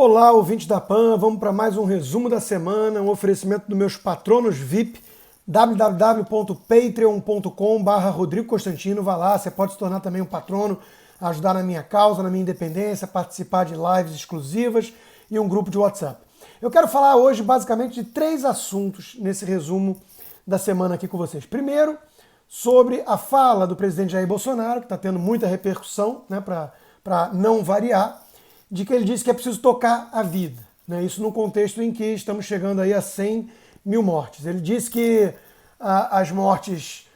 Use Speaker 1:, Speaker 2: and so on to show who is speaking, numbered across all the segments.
Speaker 1: Olá, ouvintes da PAN, vamos para mais um resumo da semana, um oferecimento dos meus patronos VIP, www.patreon.com/Rodrigo Constantino. Vá lá, você pode se tornar também um patrono, ajudar na minha causa, na minha independência, participar de lives exclusivas e um grupo de WhatsApp. Eu quero falar hoje basicamente de 3 assuntos nesse resumo da semana aqui com vocês. Primeiro, sobre a fala do presidente Jair Bolsonaro, que está tendo muita repercussão, né, para não variar, de que ele disse que é preciso tocar a vida, né? Isso no contexto em que estamos chegando aí a 100 mil mortes. Ele disse que as mortes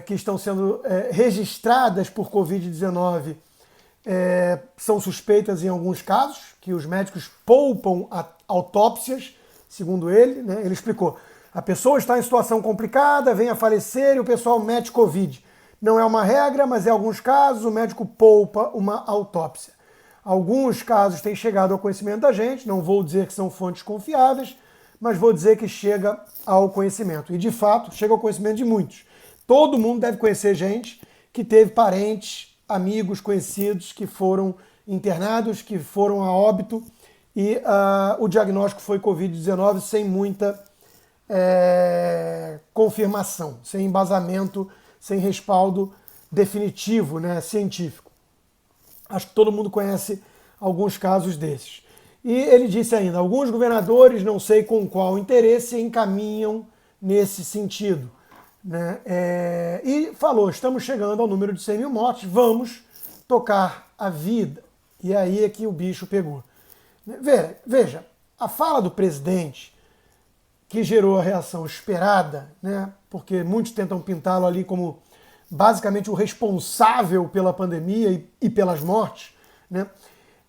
Speaker 1: que estão sendo registradas por Covid-19 são suspeitas em alguns casos, que os médicos poupam autópsias, segundo ele, né? Ele explicou, a pessoa está em situação complicada, vem a falecer e o pessoal mete Covid. Não é uma regra, mas em alguns casos o médico poupa uma autópsia. Alguns casos têm chegado ao conhecimento da gente, não vou dizer que são fontes confiáveis, mas vou dizer que chega ao conhecimento. E, de fato, chega ao conhecimento de muitos. Todo mundo deve conhecer gente que teve parentes, amigos, conhecidos que foram internados, que foram a óbito e o diagnóstico foi Covid-19 sem muita confirmação, sem embasamento, sem respaldo definitivo, né, científico. Acho que todo mundo conhece alguns casos desses. E ele disse ainda, alguns governadores, não sei com qual interesse, encaminham nesse sentido, né? E falou, estamos chegando ao número de 100 mil mortes, vamos tocar a vida. E aí é que o bicho pegou. Veja, a fala do presidente, que gerou a reação esperada, né? Porque muitos tentam pintá-lo ali como basicamente o responsável pela pandemia e pelas mortes, né?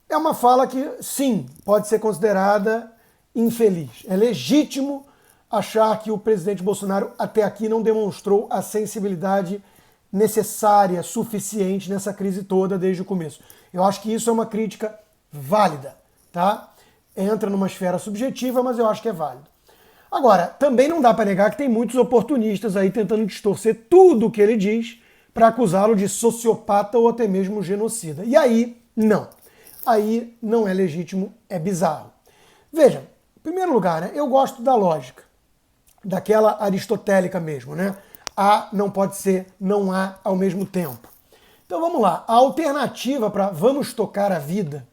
Speaker 1: É uma fala que, sim, pode ser considerada infeliz. É legítimo achar que o presidente Bolsonaro até aqui não demonstrou a sensibilidade necessária, suficiente nessa crise toda desde o começo. Eu acho que isso é uma crítica válida, tá? Entra numa esfera subjetiva, mas eu acho que é válido. Agora, também não dá para negar que tem muitos oportunistas aí tentando distorcer tudo o que ele diz para acusá-lo de sociopata ou até mesmo genocida. E aí, não. Aí não é legítimo, é bizarro. Veja, em primeiro lugar, né, eu gosto da lógica, daquela aristotélica mesmo, né? Há não pode ser, não há ao mesmo tempo. Então vamos lá, a alternativa para vamos tocar a vida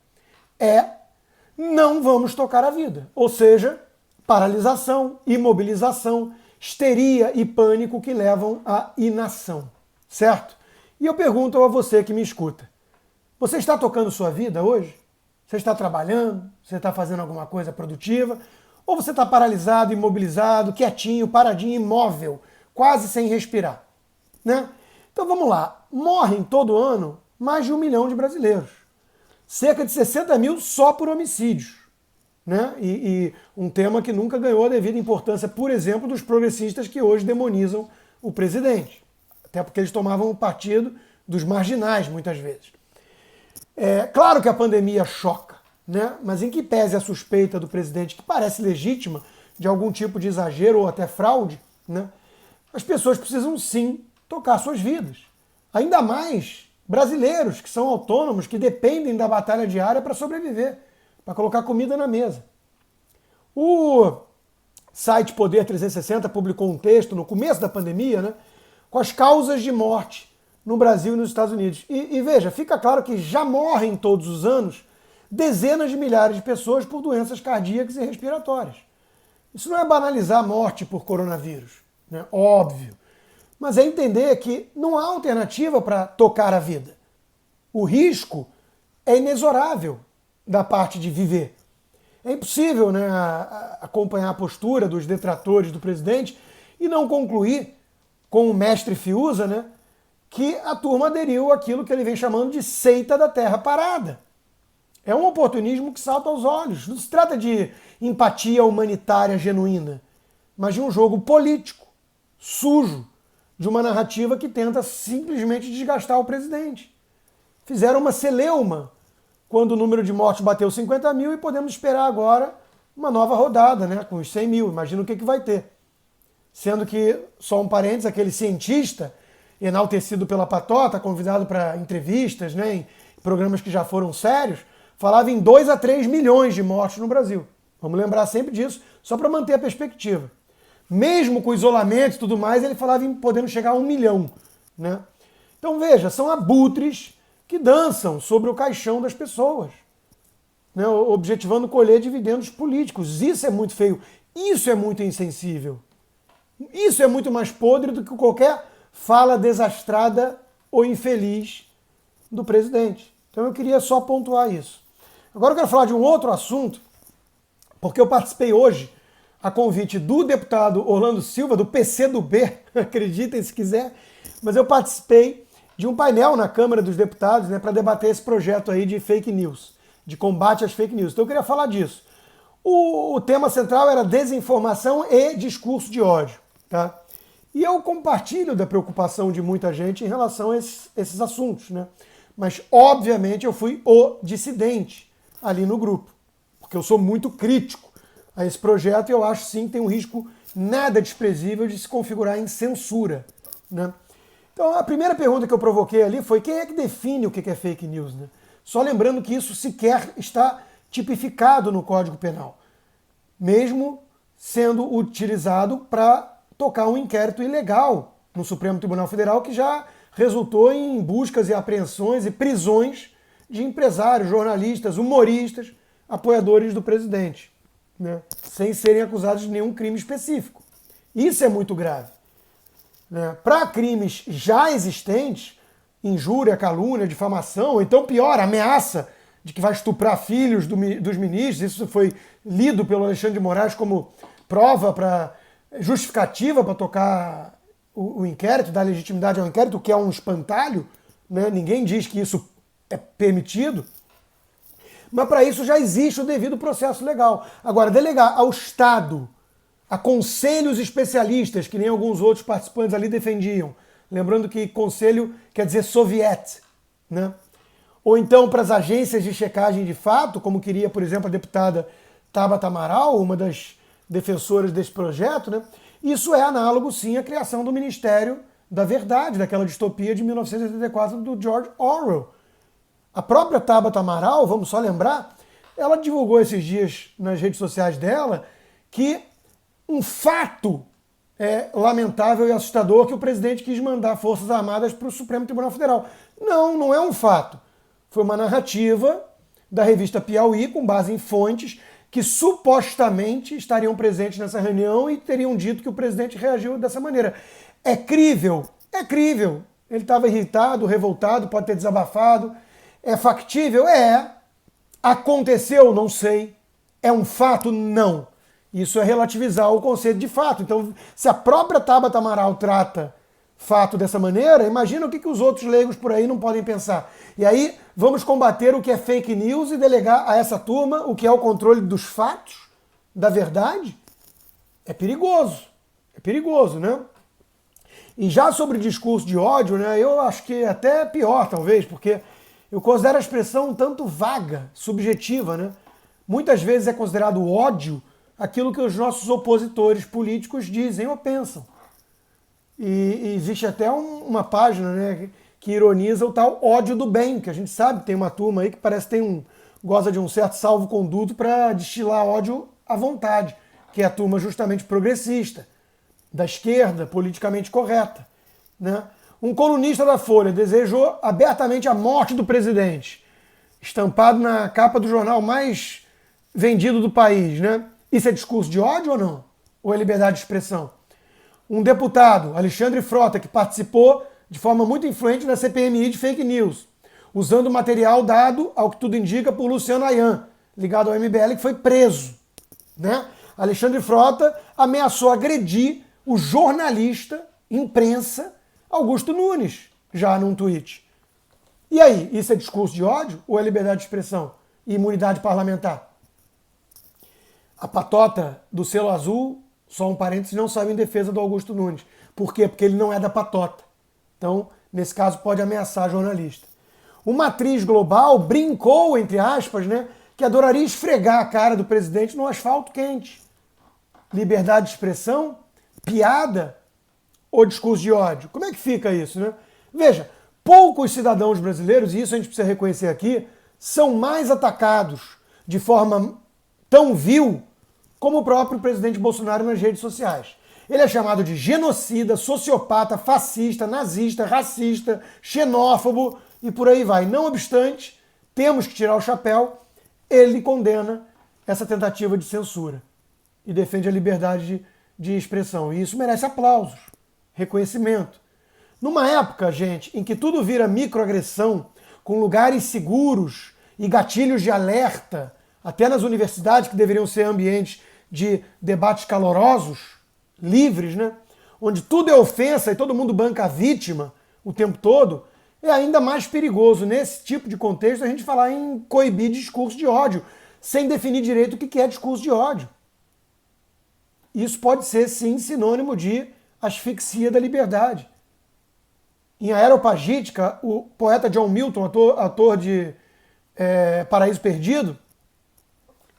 Speaker 1: é não vamos tocar a vida. Ou seja, paralisação, imobilização, histeria e pânico que levam à inação, certo? E eu pergunto a você que me escuta, você está tocando sua vida hoje? Você está trabalhando? Você está fazendo alguma coisa produtiva? Ou você está paralisado, imobilizado, quietinho, paradinho, imóvel, quase sem respirar, né? Então vamos lá, morrem todo ano mais de 1 milhão de brasileiros, cerca de 60 mil só por homicídios, né? E um tema que nunca ganhou a devida importância, por exemplo, dos progressistas que hoje demonizam o presidente. Até porque eles tomavam o partido dos marginais, muitas vezes. É claro que a pandemia choca, né? Mas em que pese a suspeita do presidente, que parece legítima, de algum tipo de exagero ou até fraude, né? As pessoas precisam sim tocar suas vidas. Ainda mais brasileiros que são autônomos, que dependem da batalha diária para sobreviver, para colocar comida na mesa. O site Poder 360 publicou um texto no começo da pandemia, né, com as causas de morte no Brasil e nos Estados Unidos. E veja, fica claro que já morrem todos os anos dezenas de milhares de pessoas por doenças cardíacas e respiratórias. Isso não é banalizar a morte por coronavírus, né? Óbvio. Mas é entender que não há alternativa para tocar a vida. O risco é inexorável da parte de viver. É impossível, né, acompanhar a postura dos detratores do presidente e não concluir com o mestre Fiuza, né, que a turma aderiu àquilo que ele vem chamando de seita da terra parada. É um oportunismo que salta aos olhos. Não se trata de empatia humanitária genuína, mas de um jogo político, sujo, de uma narrativa que tenta simplesmente desgastar o presidente. Fizeram uma celeuma quando o número de mortes bateu 50 mil e podemos esperar agora uma nova rodada, né, com os 100 mil. Imagina o que vai ter. Sendo que, só um parênteses, aquele cientista enaltecido pela patota, convidado para entrevistas, né, em programas que já foram sérios, falava em 2 a 3 milhões de mortos no Brasil. Vamos lembrar sempre disso, só para manter a perspectiva. Mesmo com isolamento e tudo mais, ele falava em podendo chegar a 1 milhão. Né? Então veja, são abutres que dançam sobre o caixão das pessoas, né? Objetivando colher dividendos políticos. Isso é muito feio, isso é muito insensível. Isso é muito mais podre do que qualquer fala desastrada ou infeliz do presidente. Então eu queria só pontuar isso. Agora eu quero falar de um outro assunto, porque eu participei hoje, a convite do deputado Orlando Silva, do PCdoB, acreditem se quiser, mas eu participei de um painel na Câmara dos Deputados, né, para debater esse projeto aí de fake news, de combate às fake news. Então eu queria falar disso. O tema central era desinformação e discurso de ódio. Tá? E eu compartilho da preocupação de muita gente em relação a esses assuntos, né? Mas, obviamente, eu fui o dissidente ali no grupo, porque eu sou muito crítico a esse projeto e eu acho, sim, que tem um risco nada desprezível de se configurar em censura, né? Então, a primeira pergunta que eu provoquei ali foi quem é que define o que é fake news, né? Só lembrando que isso sequer está tipificado no Código Penal, mesmo sendo utilizado para tocar um inquérito ilegal no Supremo Tribunal Federal que já resultou em buscas e apreensões e prisões de empresários, jornalistas, humoristas, apoiadores do presidente, né? Sem serem acusados de nenhum crime específico. Isso é muito grave, né? Para crimes já existentes, injúria, calúnia, difamação, ou então pior, ameaça de que vai estuprar filhos dos ministros, isso foi lido pelo Alexandre de Moraes como prova para justificativa para tocar o inquérito, dar legitimidade ao inquérito, que é um espantalho, né? Ninguém diz que isso é permitido, mas para isso já existe o devido processo legal. Agora, delegar ao Estado, a conselhos especialistas, que nem alguns outros participantes ali defendiam, lembrando que conselho quer dizer soviet, né? Ou então para as agências de checagem de fato, como queria, por exemplo, a deputada Tabata Amaral, uma das defensoras desse projeto, né? Isso é análogo, sim, à criação do Ministério da Verdade, daquela distopia de 1984 do George Orwell. A própria Tabata Amaral, vamos só lembrar, ela divulgou esses dias nas redes sociais dela que um fato lamentável e assustador que o presidente quis mandar Forças Armadas para o Supremo Tribunal Federal. Não, não é um fato. Foi uma narrativa da revista Piauí, com base em fontes que supostamente estariam presentes nessa reunião e teriam dito que o presidente reagiu dessa maneira. É crível? É crível. Ele estava irritado, revoltado, pode ter desabafado. É factível? É. Aconteceu? Não sei. É um fato? Não. Isso é relativizar o conceito de fato. Então, se a própria Tabata Amaral trata fato dessa maneira, imagina o que os outros leigos por aí não podem pensar. E aí, vamos combater o que é fake news e delegar a essa turma o que é o controle dos fatos, da verdade? É perigoso, né? E já sobre discurso de ódio, né, eu acho que é até pior, talvez, porque eu considero a expressão um tanto vaga, subjetiva, né? Muitas vezes é considerado ódio aquilo que os nossos opositores políticos dizem ou pensam. E existe até uma página, né, que ironiza o tal ódio do bem, que a gente sabe que tem uma turma aí que parece que goza de um certo salvo-conduto para destilar ódio à vontade, que é a turma justamente progressista, da esquerda, politicamente correta, né? Um colunista da Folha desejou abertamente a morte do presidente, estampado na capa do jornal mais vendido do país, né? Isso é discurso de ódio ou não? Ou é liberdade de expressão? Um deputado, Alexandre Frota, que participou de forma muito influente na CPMI de fake news, usando material dado, ao que tudo indica, por Luciano Ayan, ligado ao MBL, que foi preso, né? Alexandre Frota ameaçou agredir o jornalista, imprensa, Augusto Nunes, já num tweet. E aí, isso é discurso de ódio ou é liberdade de expressão e imunidade parlamentar? A patota do selo azul, só um parênteses, não saiu em defesa do Augusto Nunes. Por quê? Porque ele não é da patota. Então, nesse caso, pode ameaçar jornalista. Uma atriz global brincou, entre aspas, né, que adoraria esfregar a cara do presidente no asfalto quente. Liberdade de expressão? Piada? Ou discurso de ódio? Como é que fica isso, né? Veja, poucos cidadãos brasileiros, e isso a gente precisa reconhecer aqui, são mais atacados de forma tão vil como o próprio presidente Bolsonaro nas redes sociais. Ele é chamado de genocida, sociopata, fascista, nazista, racista, xenófobo e por aí vai. Não obstante, temos que tirar o chapéu, ele condena essa tentativa de censura e defende a liberdade de expressão. E isso merece aplausos, reconhecimento. Numa época, gente, em que tudo vira microagressão, com lugares seguros e gatilhos de alerta, até nas universidades, que deveriam ser ambientes de debates calorosos, livres, né? Onde tudo é ofensa e todo mundo banca a vítima o tempo todo, é ainda mais perigoso nesse tipo de contexto a gente falar em coibir discurso de ódio, sem definir direito o que é discurso de ódio. Isso pode ser, sim, sinônimo de asfixia da liberdade. Em Aeropagítica, o poeta John Milton, ator de Paraíso Perdido,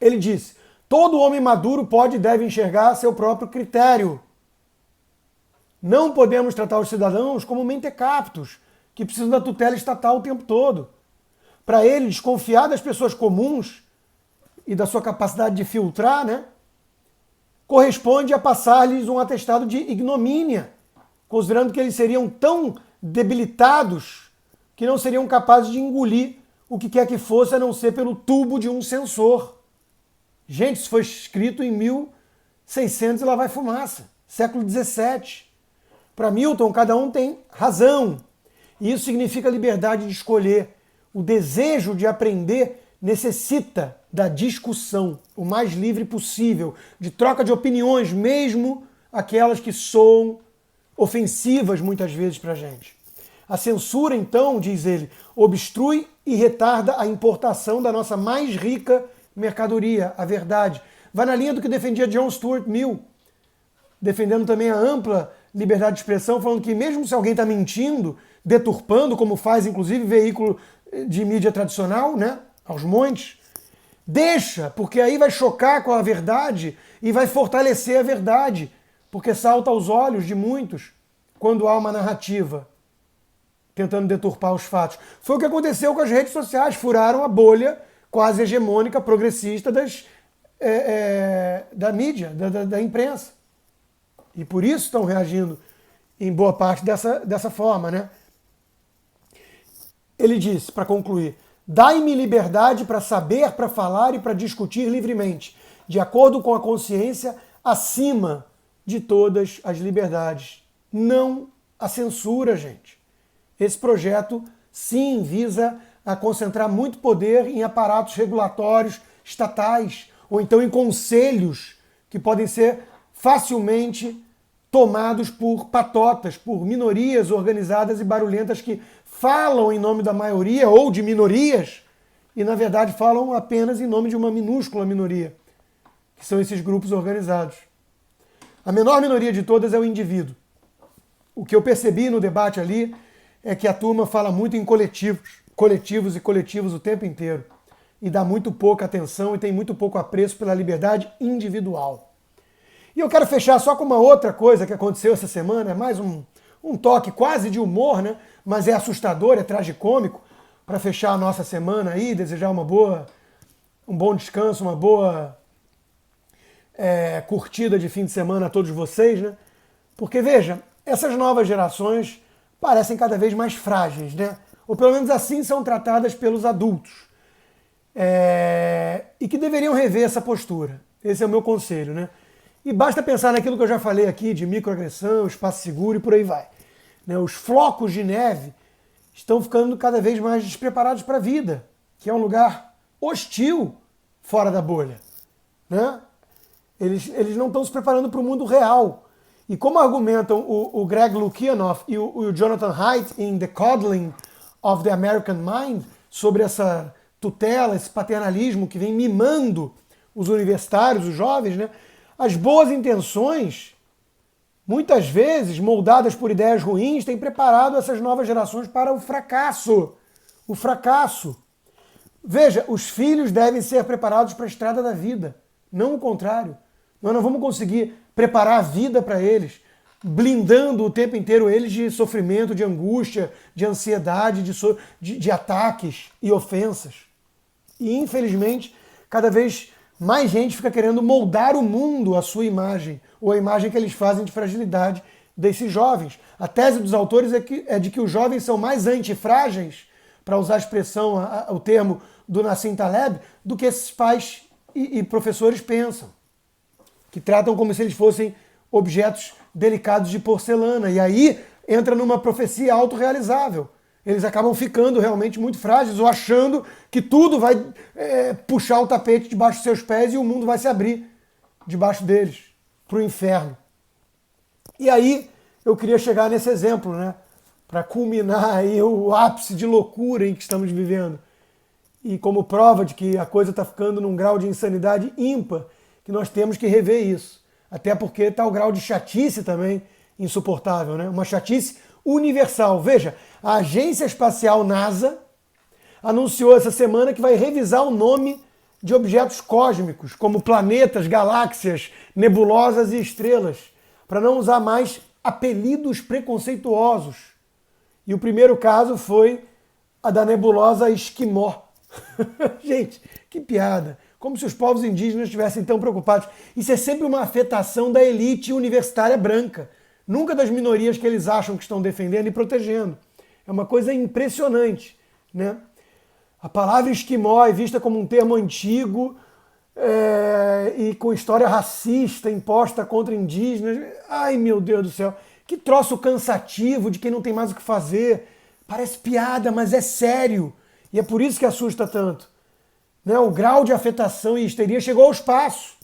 Speaker 1: ele disse: todo homem maduro pode e deve enxergar seu próprio critério. Não podemos tratar os cidadãos como mentecaptos, que precisam da tutela estatal o tempo todo. Para ele, desconfiar das pessoas comuns e da sua capacidade de filtrar, né, corresponde a passar-lhes um atestado de ignomínia, considerando que eles seriam tão debilitados que não seriam capazes de engolir o que quer que fosse, a não ser pelo tubo de um censor. Gente, isso foi escrito em 1600 e lá vai fumaça, século 17. Para Milton, cada um tem razão. E isso significa liberdade de escolher. O desejo de aprender necessita da discussão o mais livre possível, de troca de opiniões, mesmo aquelas que soam ofensivas muitas vezes para a gente. A censura, então, diz ele, obstrui e retarda a importação da nossa mais rica mercadoria, a verdade. Vai na linha do que defendia John Stuart Mill, defendendo também a ampla liberdade de expressão, falando que mesmo se alguém está mentindo, deturpando, como faz inclusive veículo de mídia tradicional, né, aos montes, deixa, porque aí vai chocar com a verdade e vai fortalecer a verdade, porque salta aos olhos de muitos quando há uma narrativa tentando deturpar os fatos. Foi o que aconteceu com as redes sociais, furaram a bolha quase hegemônica, progressista da mídia, da imprensa. E por isso estão reagindo em boa parte dessa forma, né? Ele disse, para concluir: dai-me liberdade para saber, para falar e para discutir livremente, de acordo com a consciência, acima de todas as liberdades. Não a censura, gente. Esse projeto, sim, visa a concentrar muito poder em aparatos regulatórios estatais, ou então em conselhos que podem ser facilmente tomados por patotas, por minorias organizadas e barulhentas que falam em nome da maioria ou de minorias e, na verdade, falam apenas em nome de uma minúscula minoria, que são esses grupos organizados. A menor minoria de todas é o indivíduo. O que eu percebi no debate ali é que a turma fala muito em coletivos o tempo inteiro e dá muito pouca atenção e tem muito pouco apreço pela liberdade individual. E eu quero fechar só com uma outra coisa que aconteceu essa semana, é mais um toque quase de humor, né? Mas é assustador, é tragicômico, para fechar a nossa semana aí, desejar um bom descanso, uma boa curtida de fim de semana a todos vocês, né? Porque, veja, essas novas gerações parecem cada vez mais frágeis, né? Ou pelo menos assim são tratadas pelos adultos. E que deveriam rever essa postura. Esse é o meu conselho, né? E basta pensar naquilo que eu já falei aqui, de microagressão, espaço seguro e por aí vai. Né? Os flocos de neve estão ficando cada vez mais despreparados para a vida, que é um lugar hostil fora da bolha. Né? Eles não estão se preparando para o mundo real. E como argumentam o Greg Lukianoff e o Jonathan Haidt em The Coddling of the American Mind, sobre essa tutela, esse paternalismo que vem mimando os universitários, os jovens, né? As boas intenções, muitas vezes moldadas por ideias ruins, têm preparado essas novas gerações para o fracasso. O fracasso. Veja, os filhos devem ser preparados para a estrada da vida, não o contrário. Nós não vamos conseguir preparar a vida para eles, blindando o tempo inteiro eles de sofrimento, de angústia, de ansiedade, de ataques e ofensas. E, infelizmente, cada vez mais gente fica querendo moldar o mundo à sua imagem, ou a imagem que eles fazem de fragilidade desses jovens. A tese dos autores é de que os jovens são mais antifrágeis, para usar a expressão, o termo do Nassim Taleb, do que esses pais e professores pensam, que tratam como se eles fossem objetos delicados de porcelana. E aí entra numa profecia autorrealizável. Eles acabam ficando realmente muito frágeis ou achando que tudo vai puxar o tapete debaixo dos seus pés e o mundo vai se abrir debaixo deles, para o inferno. E aí eu queria chegar nesse exemplo, né? Para culminar aí o ápice de loucura em que estamos vivendo. E como prova de que a coisa está ficando num grau de insanidade ímpar, que nós temos que rever isso. Até porque está o grau de chatice também insuportável, né? Uma chatice universal. Veja, a Agência Espacial NASA anunciou essa semana que vai revisar o nome de objetos cósmicos, como planetas, galáxias, nebulosas e estrelas, para não usar mais apelidos preconceituosos. E o primeiro caso foi a da nebulosa Esquimó. Gente, que piada. Como se os povos indígenas estivessem tão preocupados. Isso é sempre uma afetação da elite universitária branca. Nunca das minorias que eles acham que estão defendendo e protegendo. É uma coisa impressionante, né? A palavra esquimó é vista como um termo antigo e com história racista imposta contra indígenas. Ai, meu Deus do céu. Que troço cansativo de quem não tem mais o que fazer. Parece piada, mas é sério. E é por isso que assusta tanto. Né? O grau de afetação e histeria chegou ao espaço.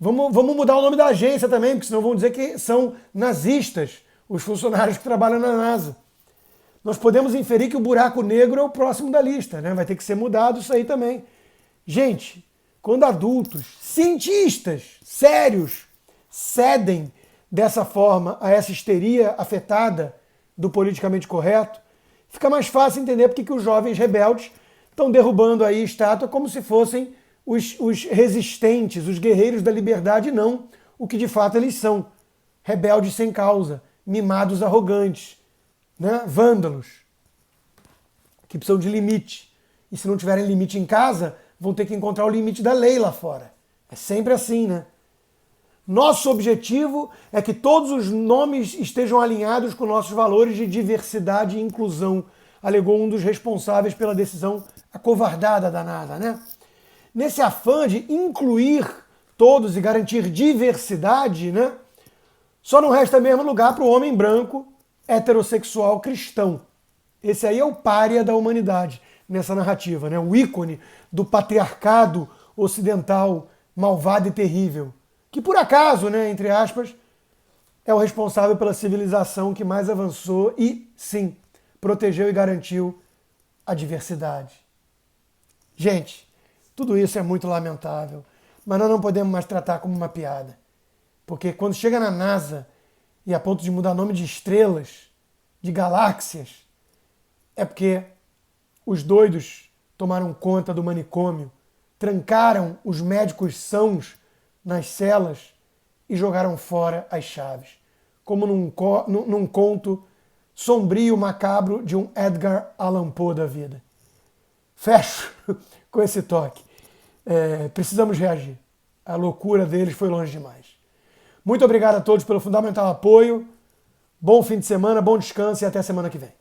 Speaker 1: Vamos mudar o nome da agência também, porque senão vão dizer que são nazistas os funcionários que trabalham na NASA. Nós podemos inferir que o buraco negro é o próximo da lista, né? Vai ter que ser mudado isso aí também. Gente, quando adultos, cientistas sérios, cedem dessa forma a essa histeria afetada do politicamente correto, fica mais fácil entender porque que os jovens rebeldes estão derrubando aí estátua como se fossem os resistentes, os guerreiros da liberdade, não o que de fato eles são. Rebeldes sem causa, mimados arrogantes, né? Vândalos, que precisam de limite. E se não tiverem limite em casa, vão ter que encontrar o limite da lei lá fora. É sempre assim, né? Nosso objetivo é que todos os nomes estejam alinhados com nossos valores de diversidade e inclusão, alegou um dos responsáveis pela decisão acovardada da NASA, né? Nesse afã de incluir todos e garantir diversidade, né? Só não resta mesmo lugar para o homem branco, heterossexual, cristão. Esse aí é o pária da humanidade nessa narrativa, né? O ícone do patriarcado ocidental malvado e terrível. Que por acaso, né, entre aspas, é o responsável pela civilização que mais avançou e, sim, protegeu e garantiu a diversidade. Gente, tudo isso é muito lamentável, mas nós não podemos mais tratar como uma piada. Porque quando chega na NASA e a ponto de mudar nome de estrelas, de galáxias, é porque os doidos tomaram conta do manicômio, trancaram os médicos sãos nas celas e jogaram fora as chaves. Como num conto sombrio, macabro de um Edgar Allan Poe da vida. Fecho com esse toque. Precisamos reagir. A loucura deles foi longe demais. Muito obrigado a todos pelo fundamental apoio. Bom fim de semana, bom descanso e até semana que vem.